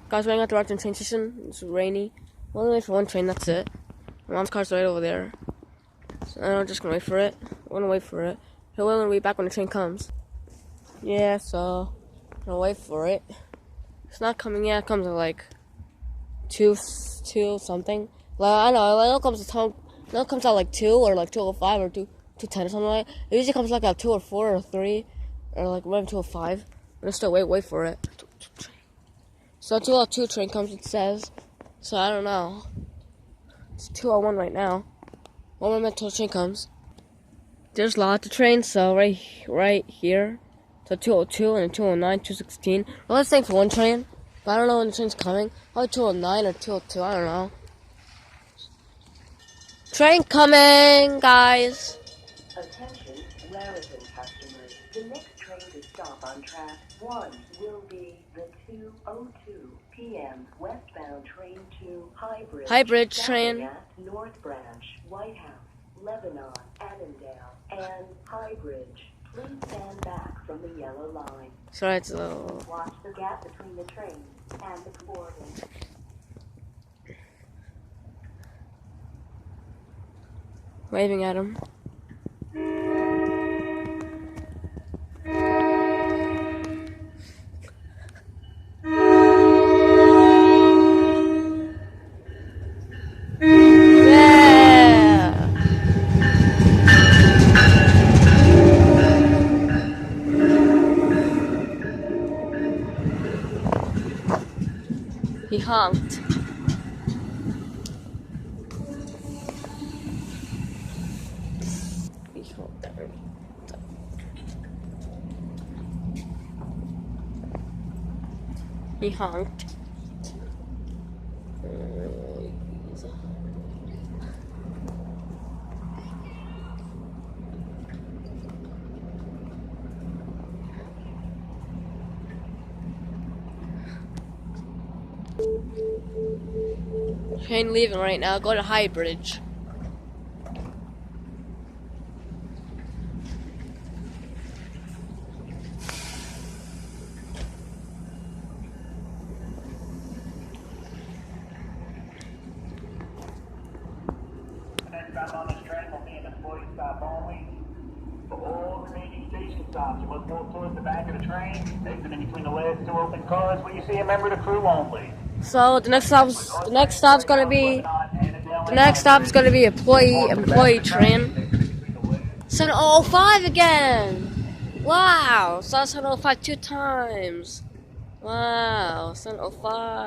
Guys, waiting at the Raritan train station. It's rainy. We're only waiting for one train, that's it. My mom's car's right over there. So I'm just gonna wait for it. We're gonna wait for it. He'll only be back when the train comes. Yeah, so I'm gonna wait for it. It's not coming yet. It comes at like 2 something. Like, I know, like, it comes out like 2 or like 2:05 or 2:10 or something like that. It usually comes like at 2 or 4 or 3 or like around 2:05. But still wait for it. So 2:02 train comes, it says. So I don't know. It's 2:01 right now. 1 more minute till the train comes. There's lots of trains, so right here. So 2:02 and 2:09, 2:16. Well, let's say for one train, but I don't know when the train's coming. Probably 2:09 or 2:02. I don't know. Train coming, guys. Attention, Raritan customers. The next train to stop on track 1 will be the 2:02 p.m. westbound train to Hybrid train. At North Branch, White House, Lebanon, Annandale, and High Bridge. Please stand back from the yellow line. Sorry, it's a little... Watch the gap between the train and the boarding. Waving at him. He honked. He honked. Train leaving right now. Go to High Bridge. Next stop on this train will be an employee stop only. For all remaining station stops, you must move towards the back of the train. Exit in between the last 2 open cars when you see a member of the crew only. So the next stop's gonna be employee train. 7:05 again. Wow, saw 7:05 2 times. Wow, 7:05.